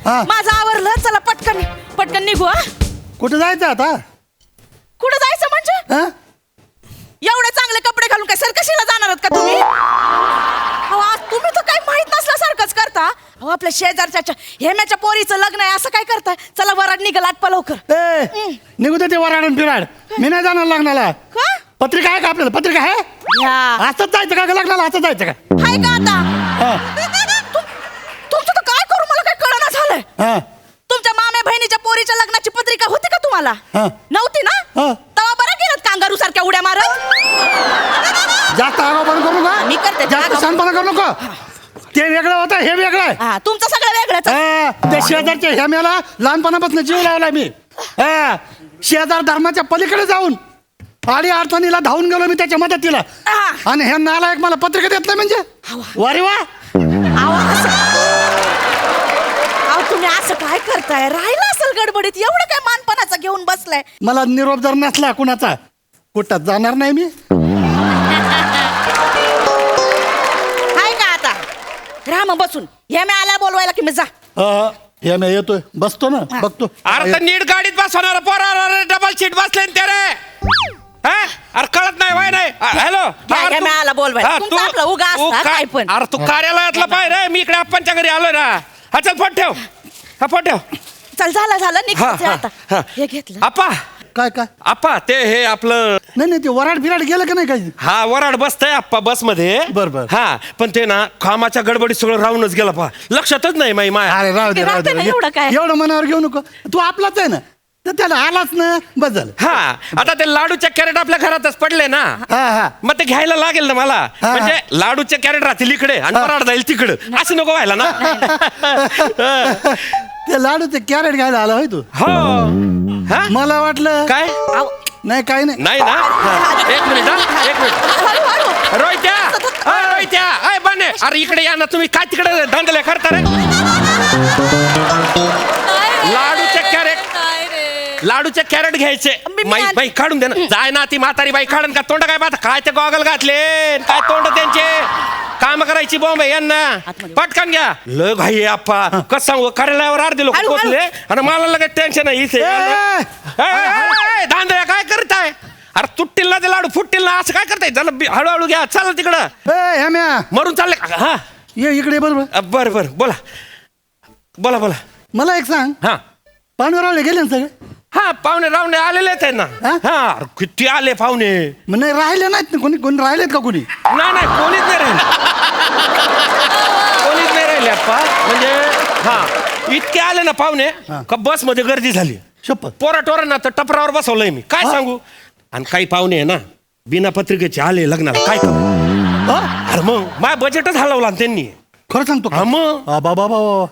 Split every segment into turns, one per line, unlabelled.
हा.
माझं आवरलं, चला पटकन पटकन निघू. हा,
कुठं जायचं आता?
कुठं जायचं म्हणजे?
हा?
एवढे चांगले कपडे घालून काय सरकशीला जाणार आहात का तुम्ही? अहो, आज तुम्ही तर काही माहित नसल्यासारखंच करता. अहो, आपल्या शेजारच्या हेम्याच्या पोरीचं लग्न आहे, असं काय करताय? चला वराड निघाल, आटपा लवकर.
ए निघू दे ते वराडून फिराड. मी नाही जाणार लग्नाला.
का?
पत्रिका आहे का आपल्याला? पत्रिका आहे?
या.
असंच जायचं का लग्नाला? असंच जायचं का?
हाय का आता?
हा.
तुमचं तर काय करू मला काय कळना झालंय.
हा.
तुमच्या मामे बहिणीच्या पोरीच्या लग्नाची पत्रिका होती का तुम्हाला?
हा.
नव्हती ना?
हा.
तवा बरं गेलं कांगारू सारख्या उड्या मारत.
जास्त आगाऊपणा करू
मी
नका.
करते.
जास्त शानपणा करू नको. ते वेगळं होतं, हे वेगळं आहे.
हा, तुमचं सगळं वेगळंच.
हा, त्या शेजारच्या ह्याम्याला लहानपणापासून जीव लावलाय मी. हा, शेजार धर्माच्या पलीकडे जाऊन आडी अडचणीला धावून गेलो मी त्याच्या मदतीला.
हा.
आणि ह्या नालायक मला पत्रिका देत नाही म्हणजे? वारे वा.
अहो, तुम्ही असं काय करताय? राहिलं असेल गडबडीत, एवढं काय मानपणाचं घेऊन बसलाय.
मला निरोप जर नसला कुणाचा, कुठं जाणार नाही मी.
हाय का आता? राहा मग बसून. हे मी आला बोलवायला की मी जा.
हे मी येतोय, बसतो ना, बघतो.
अरे तर नीट गाडीत बसवणार पोरा डबल सीट बसले ते रे. हा? अरे कळत नाही वय नाही. हॅलो
हे मी आला बोलवायला. तुमचं आपलं उगा असतं, काय पण.
अरे तू कार्यालयातला पाय रे. मी इकडे आप्पांच्या घरी आलोय ना. हा चल फोन ठेव. हा फोन ठेव.
चल झालं निघायचं
हा,
आता.
हा.
हे घेतलं.
आप्पा
काय काय?
आप्पा ते हे आपलं
नाही नाही, ते वराड फिराड गेलं का नाही काही?
हा वराड बसतंय आप्पा बस मध्ये.
बर.
हा पण ते ना कामाच्या गडबडीत सगळं राहूनच गेलं पहा. लक्षातच नाही माई माया.
अरे राहू दे, राहू
राहते ना,
दे.
एवढं काय?
एवढं मनावर घेऊ नको. तू आपलाच आहे ना, तर त्याला आलाच ना, बस झालं.
हा आता ते लाडूच्या कॅरेट आपल्या घरातच पडले ना.
हा.
मग ते घ्यायला लागेल ना मला.
हा.
म्हणजे लाडूचे कॅरेट राहतील इकडे आणि वराड जाईल तिकडं. असं नको व्हायला ना.
ते लाडूचे कॅरेट घ्यायला आला होय तू?
हो हा?
मला वाटलं
काय
अहो,
नाही, काही नाही.
नाही ना हा. एक मिनिट हा एक मिनिट.
हळू.
रोहित्या रोहित्या अय बने अरे इकडे या ना तुम्ही. काय तिकडे धांदले करता रे? लाडूचे कॅरेट घ्यायचे. बाई काढून दे ना. जाय ना ती म्हातारी बाई काढून का तोंड काय पाहता? काय ते गॉगल घातले काय तोंड त्यांचे. काम करायची बॉम्ब आहे यांना. पटकन घ्या. लय घाई आप्पा. कसं सांगू कार्यालयावर अर्धे लोक
हळू,
पोहोचले आणि मला लगेच टेन्शन आहे इथे. धांदल्या काय करताय? अरे तुटतील ना ते लाडू फुटतील ना. असं काय करताय? चला हळूहळू घ्या. चला तिकडं.
ह्याम्या
मरून चालले हा.
ये इकडे बरोबर.
बर बोला बोला.
मला एक सांग,
हा
पानवरवाले गेले ना सगळे?
हा पाहुणे रावणे आलेलेच आहे ना.
हा?
हा अरे किती आले पाहुणे.
मग नाही राहिले नाहीत ना कोणी? कोणी राहिलेत का कोणी?
नाही कोणीच नाही राहिले. कोणीच नाही राहिले अप्पा. म्हणजे हा इतके आले ना पाहुणे का बस मध्ये गर्दी झाली.
शपथ.
पोराटोरांना तर टपरावर बसवलंय मी. काय सांगू. आणि काही पाहुणे आहे ना बिना पत्रिकेचे आले लग्नाला. काय करू? अरे मग माझ्या बजेटच हलवला ना त्यांनी.
खरं सांगतो
हा मग.
बाबा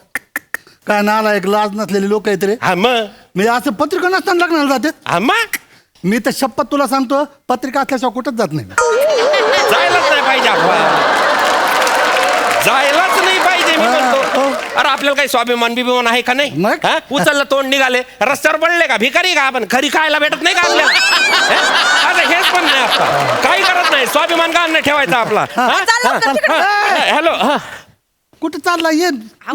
काय नाला एक लाज नसलेले लोक आहेत रे.
हा मग.
म्हणजे असं पत्रिका नसताना लग्नाला जाते.
हा मग
मी तर शपथ तुला सांगतो, पत्रिका असल्याशिवाय कुठंच जात नाही.
जायलाच नाही पाहिजे आपण. जायलाच नाही पाहिजे मी म्हणतो. अरे आपल्याला काही स्वाभिमान बिभिमान आहे का नाही?
मग?
हा? उचललं तोंड निघाले रस्त्यावर पडले का? भिकारी का आपण? खरी खायला भेटत नाही का आपल्याला? हा? आता हेच पण नाही आता. काही करत नाही. स्वाभिमान का नाही ठेवायचा आपला. हॅलो हा
कुठं चालला? ये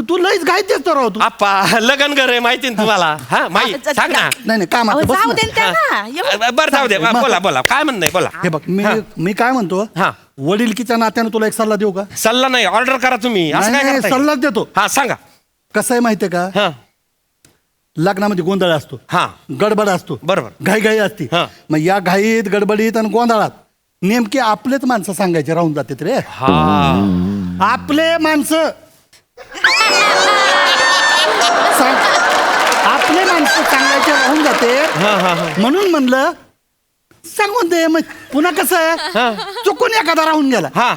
तू लईच घाईत दिसतो राव तू.
आप्पा लगन घर आहे माहिती ना तुम्हाला. हा माहिती सांग ना.
नाही काम
अहो,
आता
जाऊ
बस
दे
ना.
त्यांना. एवढं-
बरं जाऊ दे. बोला काय म्हणणं आहे बोला.
हे बघ मी काय म्हणतो,
हा.
वडीलकीच्या नात्यानं तुला एक सल्ला देऊ का?
सल्ला नाही ऑर्डर करा तुम्ही. असं काय
नाही,
करताय?
सल्लाच देतो.
हा सांगा.
कसं आहे माहितीये का,
हा
लग्नामध्ये गोंधळ असतो,
हा
गडबड असतो,
बरोबर.
घाई असते.
हा.
मग या घाईत गडबडीत आणि गोंधळात नेमके आपलेच माणसं सांगायचे राहून जातात रे.
हा
आपले माणसं आपले माणसं सांगायचे राहून जाते. म्हणून म्हणलं सांगून दे. मग पुन्हा कसं आहे, चुकून एखादा राहून गेला
हा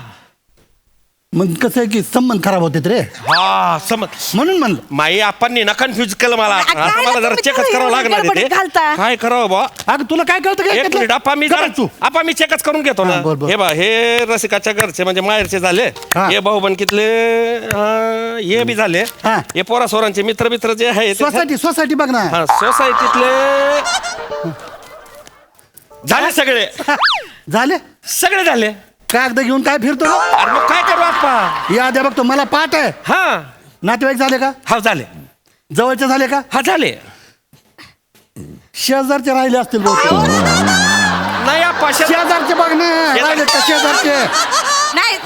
मग कसं आहे की संबंध खराब होते रे.
हा समज.
म्हणून म्हणलं
माई आपण ना कन्फ्युज केलं मला.
काय
आता मला जरा
तुम्ही
चेकच
काय
करावं
एवढं
लागणार आहे
गडबडीत
ते.
घालता?
काय करावं बा?
अगं तुला काय कळतं
एक मिनिट
काय?
आपा मी
कर
जरा
तू.
आपा मी चेकच करून घेतो ना.
हा, बरं.
हे बा हे रसिकाच्या घरचे म्हणजे माहेरचे झाले.
हा.
हे भाऊबंदकीतले हे बी झाले.
हा.
हे पोरा सोरांचे मित्र जे आहे ते-
सोसायटी बघ ना.
हा सोसायटीतले झाले सगळे.
झाले
सगळे झाले.
कागद घेऊन काय फिरतो?
अरे मग काय करू आप्पा?
या द्या बघतो मला पाठ आहे.
हा
नातेवाईक झाले का?
हा झाले.
जवळचे झाले का?
हा झाले.
शेजारचे राहिले असतील बहुतेक.
नाही आप्पा
शेजारचे बघ ना, राहिले का शेजारचे?
नाही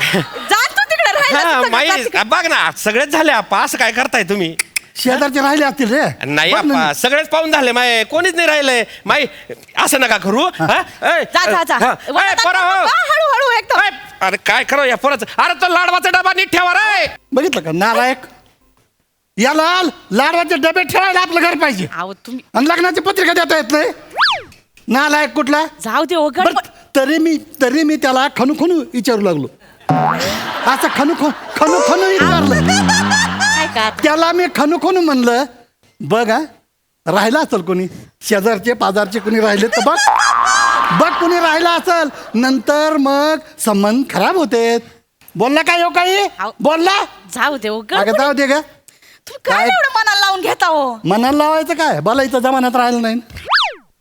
जा तू तिकडे राहिला
माई बघ ना सगळेच झाले आप्पा. असं काय करताय तुम्ही?
शेजारचे राहिले असतील रे.
नाही
बघ ना.
आप्पा सगळेच पाहून झाले माय. कोणीच नाही राहिलंय माई. असं नका करू. हा? ए,
जा जा
हा. ए, पोरं हो.
हळूहळू एकदम.
ए, अरे काय करू या पोराचं? अरे तो लाडवाचा डबा नीट ठेवा रे.
बघितलं का नालायक? याला लाडवाचे डबे ठेवायला आपलं घर पाहिजे
अहो तुम्ही
आणि लग्नाची पत्रिका देता येत नाही. नालायक कुठला?
जाऊ दे हो
बरं, तरी मी त्याला खनू विचारू लागलो. असं खनू विचारलं
काय का
त्याला. मी खनू म्हणलं बघ हा, राहिला असेल कोणी शेजारचे पाजारचे कोणी राहिले तर बघ कोणी राहिला असेल. नंतर मग संबंध खराब होते. बोलला काय हो काही? बोलला?
जाऊ दे हो
अगं जाऊ दे का?
तुम्ही काय एवढं मनाला लावून घेता हो?
मनाला लावायचं काय? बोलायचं जमान्यात राहिलं नाही.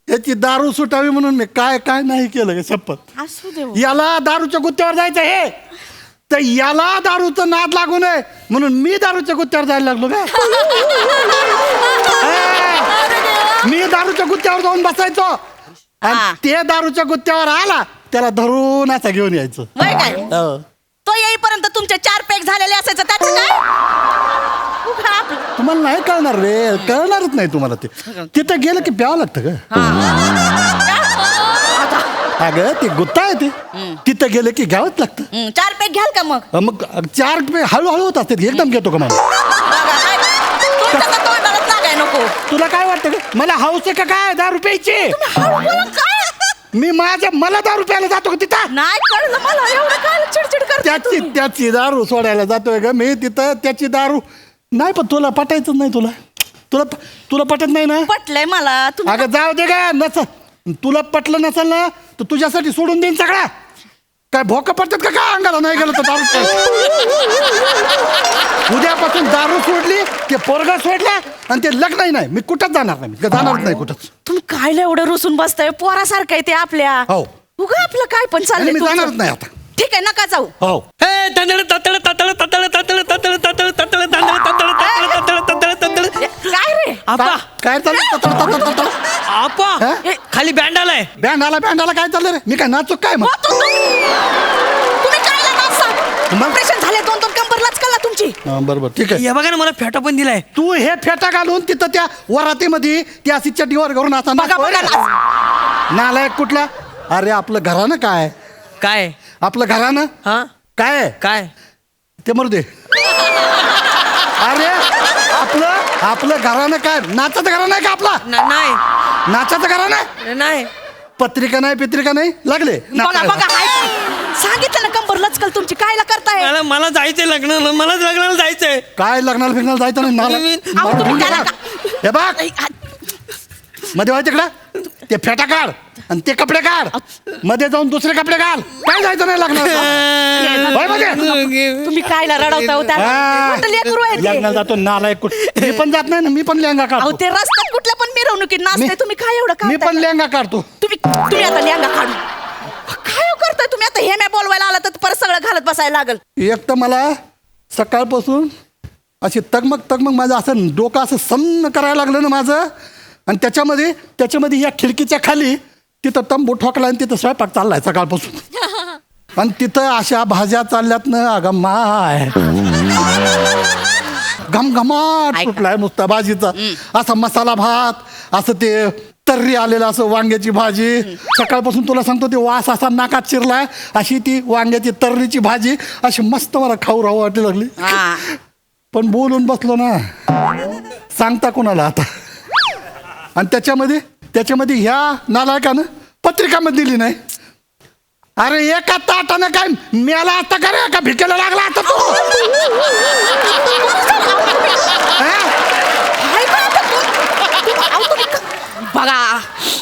याची दारू सुटावी म्हणून मी काय काय नाही केलं शपथ.
असू दे हो.
याला दारूच्या गुत्त्यावर जायचं हे तर याला दारूचं नाद लागू नये म्हणून मी दारूच्या गुत्त्यावर जायला लागलो का? मी दारूच्या गुत्त्यावर जाऊन बसायचो
हा.
आणि ते दारूच्या गुत्त्यावर आला त्याला धरून असं घेऊन यायचं.
वय काय
हो.
तो येईपर्यंत तुमचे 4 पॅक झालेले असायचं त्याचं काय? उगा आपलं.
तुम्हाला नाही कळणार रे, कळणारच नाही तुम्हाला ते. तिथं गेलं की प्यावं लागतं का? अगं ते गुत्ता आहे ते. तिथं गेलं की घ्यावंच लागतं.
4 पॅक घ्याल का मग?
मग 4 हळूहळू होत असते. एकदम घेतो का मला?
बघा, काय तुमच्या तोंडालाच लागाय नको.
तुला काय वाटतं का? मला हाऊस आहे का काय 10 रुपयाची?
हळू बोला काय?
मी मला 10 रुपयाला जातो का तिथं?
नाही कळलं मला एवढं काय चिडचिड करता तुम्ही?
त्याची दारू सोडायला जातोय का मी तिथं? त्याची दारू नाही. पण तुला पटायचंच नाही. तुला पटत नाही ना?
पटलंय मला तुम्ही.
अगं जाऊ दे का नसल. तुला पटलं नसेल ना तर तुझ्यासाठी सोडून देईन सगळा. काय भोकं पडतात का काय अंगाला नाही गेलं तर दारू? उद्यापासून दारू सोडली, ते पोरगा सोडला आणि ते लग्नही नाही. मी कुठंच जाणार नाही. मी जाणारच नाही कुठंच.
तुम्ही काय एवढं रुसून बसताय? पोरासारखं आहे ते आपल्या.
हो.
उगा आपलं काय पण
आणि
चाललंय
मी
तुमचं.
जाणारच नाही आता.
ठीक आहे नका जाऊ.
हो.
काय रे?
आपा
काय चाललं?
आपा
हा?
खाली बँड आलाय.
बँड आला काय चाललं रे? मी काय नाचू काय मग?
हो, तुम्ही काय
मग?
ऑपरेशन झाले 2 कंबर लचकला तुमची.
बरोबर ठीक आहे.
हे बघा ना मला फेटा पण दिलाय.
तू हे फेटा घालून तिथं त्या वरातीमध्ये ती अशी चड्डीवर घरून असा
बघा बघा
नाचतोय. नालायक कुठला? अरे आपलं घरानं काय?
काय?
आपलं घरानं
हा
काय
काय?
ते मरू दे. अरे आपलं घरानं काय? नाचाचं घरानं आहे का आपला?
नाही
नाचाचं घरानं?
नाही.
पत्रिका नाही लागले
बघा बघा हाय. सांगितलं ना कंबर लचकल तुमची. कायला करताय?
मला जायचंय लग्नाला. मलाच लग्नाला जायचंय.
काय लग्नाला फिरणार जायचं नाही
अहो, तुम्ही
मला
त्याला
हे बघ मध्ये व्हायचं तिकडं ते फेटा काढ आणि ते कपडे काढ. मध्ये जाऊन दुसरे कपडे घाल. काय जायचं नाही लग्नाला.
तुम्ही कायला रडवता होता?
लग्नाला जातो नालायक कुठं. मी पण जात नाही ना. मी पण लेहंगा
अहो
काढतो.
ते रस्त्यात कुठल्या पण मिरवणुकीत नाचताय तुम्ही. काय एवढं
मी
काय
पण लेहंगा काढतो.
तुम्ही आता लेंगा काढू. काय करताय तुम्ही? आता हे मी बोलवायला आला तर परत सगळं घालत बसायला लागल.
एक तर मला सकाळपासून अशी तगमग माझं असं डोकं असं सन्न करायला लागलं ना माझं. आणि त्याच्यामध्ये या खिडकीच्या खाली तिथं तंबू ठोकला आणि तिथं स्वयंपाक चाललाय सकाळपासून. आणि तिथं अशा भाज्या चालल्यात ना. अगं माय घमघमाट सुटलाय नुसता भाजीचा. असा मसाला भात, असं ते तर्री आलेलं असं वांग्याची भाजी. सकाळपासून तुला सांगतो ते वास असा नाकात शिरलाय. अशी ती वांग्याची तर्रीची भाजी अशी मस्त मला खाऊ राहू वाटली लागली. पण बोलून बसलो ना. सांगता कोणाला आता? आणि त्याच्यामध्ये ह्या नालायकानं पत्रिकामध्ये दिली नाही. अरे एका ताटानं काय मेला आता का रे? का भिकेला लागला आता तू?
बघा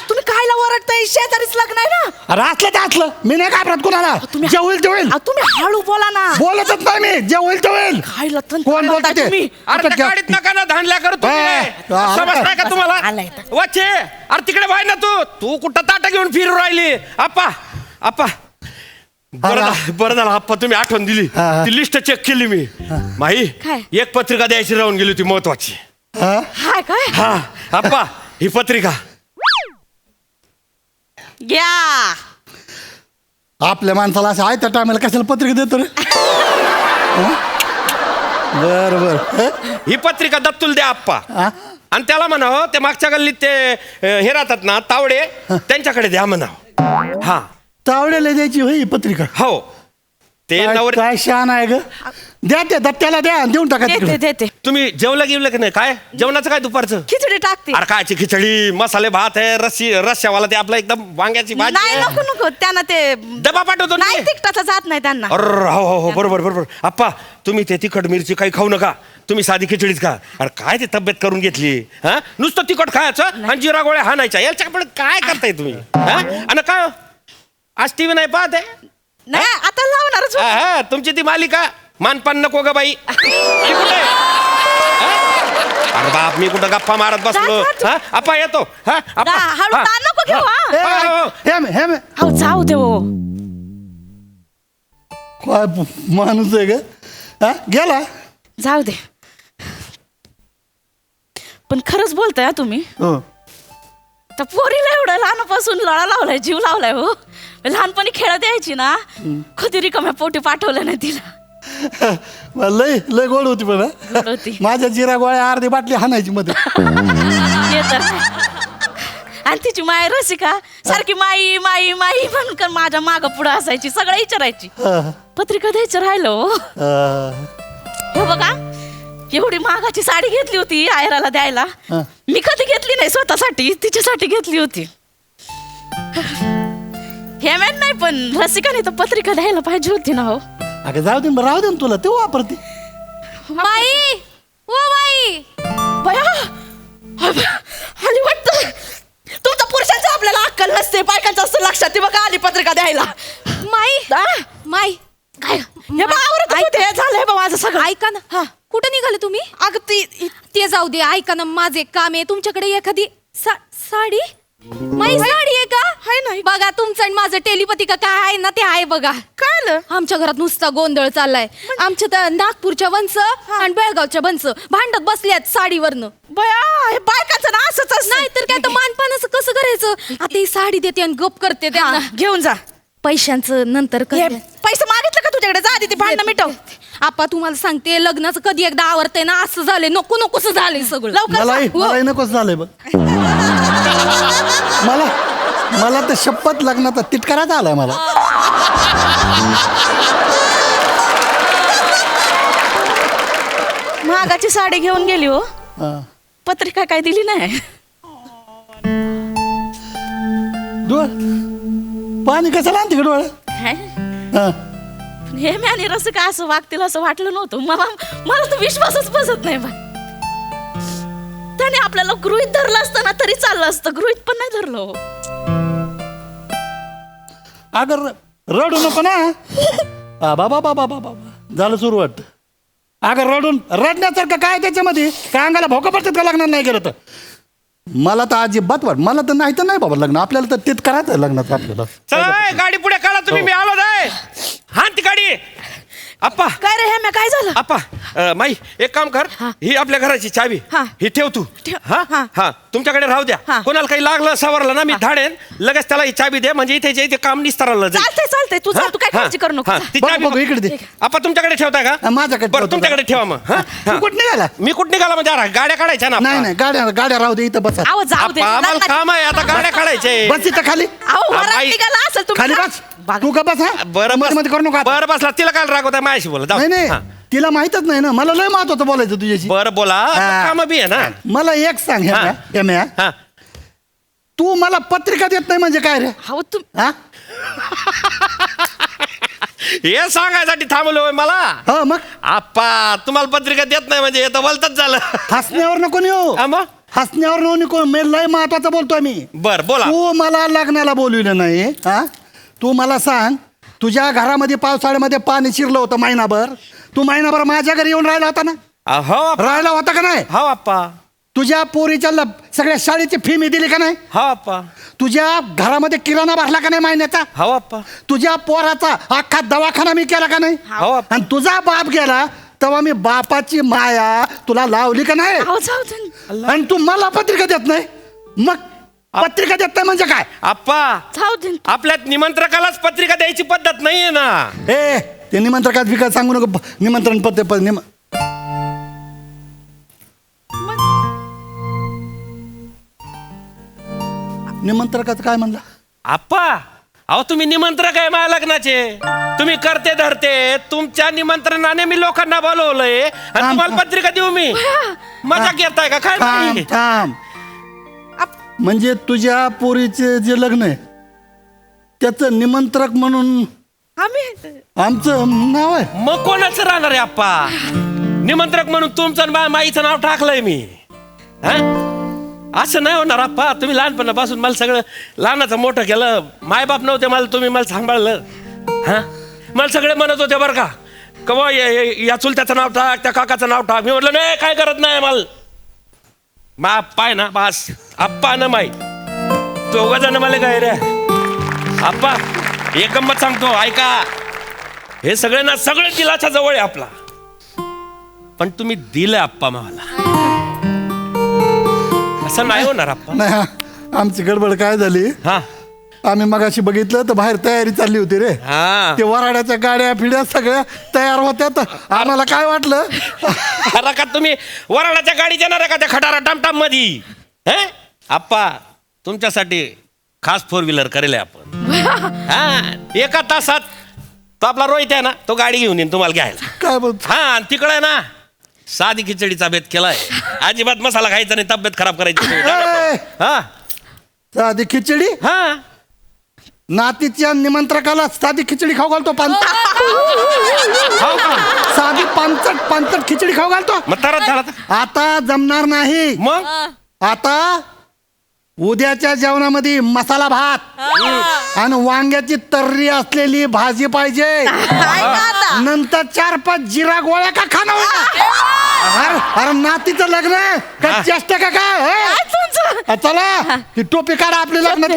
तुम्ही कायला ओरडताय? शेजारीच लग्न आहे ना.
अरे असलं ते असलं. मी नाही घाबरत कोणाला. जे होईल ते होईल.
अहो, तुम्ही हळू बोला ना.
बोलतच नाही मी. जे होईल ते होईल.
खायला
कोण बोलतंय ते?
तुम्ही.
अरे त्या गाडीत नका ना धांडल्या करू तुम्ही. समजताय का तुम्हाला?
आलाय.
वाचे अरे तिकडे व्हाय ना तू कुठं ताटा घेऊन फिरू राहिली? आप्पा बरं झालं आप्पा तुम्ही आठवण दिली. ती लिस्ट चेक केली मी. माही
काय?
एक पत्रिका द्यायची राहून गेली होती महत्वाची.
हा?
हाय काय
हा आप्पा ही पत्रिका
घ्या
आपल्या माणसाला असं आहे त्या टायमाला कशाला पत्रिका देतो रे बर बर
ही पत्रिका दत्तूल द्या आप्पा
हा?
आणि त्याला म्हणावं ते मागच्या गल्लीत ते हे राहतात ना तावडे त्यांच्याकडे द्या म्हणावं हा
तावड्याला द्यायची होय ही पत्रिका
हो ते
काय
नवर
काय शान आहे ग द्या ते दत्त्याला द्या आणि देऊन टाका
देते
तिकडे
देते
तुम्ही जेवलं गिवलं की नाही काय जेवणाचं काय दुपारचं
खिचडी टाकते
अरे कायची खिचडी मसाले भात आहे रस्स्यावाला ते आपलं एकदम वांग्याची भाजी
नाही
आहे.
नको नको त्यांना ते
डबा पाठवतो ना
नाही
मी.
तिकटाचा जात नाही त्यांना
अरे हो हो हो बरोबर बरोबर आप्पा तुम्ही ते तिखट मिरची काही खाऊ नका तुम्ही साधी खिचडीच खा अरे काय ते तब्येत करून घेतली हा नुसतं तिखट खायचं आणि जिरा गोळ्या हाणायच्या याच्या आपण काय करताय तुम्ही हा आणि काय आज टीव्ही नाही पाहत आहे
नाही आता लावणारच
हा, हा, तुमची ती मालिका मानपान नको ग बाई ही कुठे आहे? हा? अरे बाप मी कुठं गप्पा मारत बसलो हा आप्पा येतो हा आप्पा,
हळू
हा.
ताण नको घेऊ
ए,
हा
हो, हो.
हे मे
हो जाऊ दे हो
काय माणूस आहे ग हा गेला
जाऊ दे पण खरंच बोलताय हा तुम्ही
हो
तर पोरीला एवढं लहानपासून लळा लावलाय जीव लावलाय हो लहानपणी खेळत यायची ना कधी रिकाम्या पोटी पाठवलं नाही तिला
लय लय गोड होती पण
गोड होती.
माझ्या जिरा गोळ्या अर्धी बाटली हाणायची मध्ये
हे तर आणि तिची माय रसिका सारखी माई माई माई म्हणून माझ्या माग पुढं असायची सगळं विचारायची पत्रिका द्यायचं राहिलं हो. हे बघा एवढी महागाची साडी घेतली होती आयराला द्यायला मी कधी घेतली नाही स्वतःसाठी तिच्यासाठी घेतली होती हे मॅन नाही पण रसिकाने तर पत्रिका द्यायला पाहिजे होती ना हो
अगं जाऊ दे राहू दे ना तुला ते वापरते
माई ओ माई बया आली वाटतं तुमच्या पुरुषांचं आपल्याला अक्कल नसते बायकांचं असं लक्षात आहे बघा आली पत्रिका द्यायला
माई माई
काय हे बघ आवरत होते झालंय बा माझं सगळं
ऐका ना
हा
कुठं निघाले तुम्ही
अगं ती
ते जाऊ दे ऐका ना माझं एक काम आहे तुमच्याकडे एखादी साडी माई साडी आहे का
हाय नाही
बघा तुमचं आणि माझं टेलिपती का काय आहे ना ते आहे बघा
काय आलं
आमच्या घरात नुसता गोंधळ चाललाय आमच्या तर नागपूरच्या वंच आणि बेळगावच्या वंच भांडत बसल्यात साडीवरनं
बया हे बायकांचं ना असंच असतं.
नाही तर काय तर मानपानाचं कसं करायचं आता ही साडी देते आणि गप करते त्यांना
हा, घेऊन जा
पैशांचं नंतर
हे,
करते.
पैसे मागितलं का तुझ्याकडे जा आधी ते भांडणं मिटव
आपा तुम्हाला सांगते लग्नाचं कधी एकदा आवडतंय ना असं झालंय नको नकोस झालंय सगळं
लवकर
मलाही
जा.
मलाही नकोच झालंय बघ मला तर शपथ लग्नाचा तिटकाराच आलाय मला
महागाची साडी घेऊन गेली हो
हा.
पत्रिका काय दिली नाही
डोळ पाणी कशाला आणते डोळ
काय? हे मी आणि रस काय असं वागतील असं वाटलं नव्हतं मला तर विश्वासच बसत नाही बा त्याने आपल्याला गृहीत धरलं असतं ना तरी चाललं असतं गृहीत पण नाही धरलं हो.
अगं रडू नको ना बाबा बाबा बाबा झालं सुरू वाटतं अगं रडण्यासारखं काय त्याच्यामध्ये काय अंगाला भोका पडतात का लग्नात नाही गेलं तर मला तर अजिबात वाट मला तर नाही बाबा लग्न आपल्याला तर तेच करायचं आहे लग्नात आपल्याला
चला ए, गाडी पुढे काढा तुम्ही मी आलो नाही हा ती गाडी आप्पा
काय रे हे मी काय झालं
आप्पा माई एक काम कर ही आपल्या घराची चावी
हा.
ही ठेव तू
ठेव.
हा
हा.
हा तुमच्याकडे राहू द्या
हा.
कोणाला काही लागलं सवरलं ना मी धाडेन लगेच त्याला ही चावी दे म्हणजे इथे जे इथे काम निस्तारलं जाईल.
चालतंय चालतंय तू जा
हा?
तू काय
हा.
काळजी करू नको
हा.
जा.
ती
बघ,
चावी
बघ, इकडे दे.
आप्पा तुमच्याकडे ठेवताय का
माझ्याकडे
बरं
ठेवतो.
तुमच्याकडे ठेवा मग हा?
तू
हा.
कुठं निघाला
मी कुठं निघाला म्हणजे अरे, गाड्या काढायच्या ना
नाही
आप्पा.
नाही गाड्या राहू दे इथं बसा
अहो जाऊ दे
आप्पा, आम्हाला काम आहे आता गाड्या काढायचे
बस इथं खाली
अहो
आ,
वरात
बाई.
निघाला असेल तुम्ही
खाली
जा.
बस
बघा.
तू का बस हा
बरं बस
मध्ये करू नका आता.
बरं बसला तिला काय रागवताय माझ्याशी बोला जाऊ.
नाही नाही
हा.
तिला माहितच नाही ना मला लय महत्वाचं बोलायचं तुझ्याशी
बरं बोला
हा.
काम बी आहे ना
मला एक सांग
हा.
हेम्या
हा
तू मला पत्रिका देत नाही म्हणजे काय रे
अहो तू
हा
हे सांगायसाठी थांबलोय मला
हो मग
आप्पा तुम्हाला पत्रिका देत नाही म्हणजे हे तर बोलतच झालं
हसण्यावर नको येऊ
हा मग?
हसण्यावर नको मी लय महत्वाचं बोलतोय मी
बर बोला
तू मला लग्नाला बोलविलं नाही हा तू मला सांग तुझ्या घरामध्ये पावसाळ्यामध्ये पाणी शिरलं होतं महिनाभर तू महिनाभर माझ्या घरी येऊन राहिला होता ना
हो आप्पा.
राहिला होता का नाही
हो आप्पा
तुझ्या पोरीच्या सगळ्या शाळेची फी मी दिली का नाही
हो आप्पा
तुझ्या घरामध्ये किराणा भरला का नाही महिन्याचा
हो आप्पा
तुझ्या पोराचा अख्खा दवाखाना मी केला का नाही
हो आप्पा.
आणि तुझा बाप गेला तेव्हा मी बापाची माया तुला लावली का नाही
अहो जाऊ दे
आणि तू मला पत्रिका देत नाही मग पत्रिका देत नाही म्हणजे काय?
आप्पा
जाऊ दे.
आपल्यात निमंत्रकालाच पत्रिका द्यायची पद्धत नाहीये ना.
ए ते निमंत्रकात विकास सांगू नको. निमंत्रण निमंत्रकाचं काय म्हणला?
आप्पा अहो तुम्ही निमंत्रक आहे माझ्या लग्नाचे. तुम्ही करते धरते तुमच्या निमंत्रणाने मी लोकांना बोलवलंय आणि तुम्हाला पत्रिका देऊ मी? मजा घेताय का काय?
थांब
नाही.
थांब. म्हणजे तुझ्या पोरीचे जे लग्न आहे त्याचं निमंत्रक म्हणून
आम्ही
आमचं नाव आहे.
मग कोणाचं राहणार आहे आप्पा? निमंत्रक म्हणून तुमचं आणि माईचं नाव टाकलंय मी. हा? असं नाही होणार आप्पा. तुम्ही लहानपणापासून मला सगळं लहानाचं मोठं केलं. मायबाप नव्हते मला, तुम्ही मला सांभाळलं. हा मला सगळे म्हणत होते बरं का कवा या चुलत्याचं नाव टाक त्या काकाचं नाव टाक. मी म्हटलं नाही काय करत नाही मला. मा पाय ना बास आप्पा ना माई दोघं जण मला काय रे आप्पा. एक गंमत सांगतो ऐका. हे सगळे ना सगळे दिलाच्या जवळ आहे आपला. पण तुम्ही दिलं आप्पा मला. असं नाही होणार आप्पा.
नाही आमची गडबड काय झाली,
हा
आम्ही मगाशी बघितलं तर बाहेर तयारी चालली होती रे.
हा
ते वराड्याच्या गाड्या फिड्या सगळ्या तयार होत्या तर आम्हाला काय वाटलं
अरे का तुम्ही वराडाच्या गाडी देणार आहे का त्या खटारा टामटाम मध्ये? हे आप्पा तुमच्यासाठी खास 4 व्हीलर करेल आपण. हा एका तासात तो आपला रोहित आहे ना तो गाडी घेऊन येईन तुम्हाला घ्यायला.
काय बोलतो?
हा आणि तिकडे आहे ना साधी खिचडीचा बेत केलाय. अजिबात मसाला खायचा नाही तब्येत खराब करायची.
ए,
हा
साधी खिचडी?
हा
नातीच्या निमंत्रकाला साधी खिचडी खाऊ घालतो. साधी पानचट खिचडी खाऊ घालतो.
मग तरच झाला तर.
आता जमणार नाही.
मग
आता उद्याच्या जेवणामध्ये मसाला भात आणि वांग्याची तर्री असलेली भाजी पाहिजे. नंतर 4-5 जिरा गोळ्या का खाणं होईल? अरे नातीचं लग्न आहे का चेष्टा का काय? चला ती टोपी काढा आपली लग्नाची.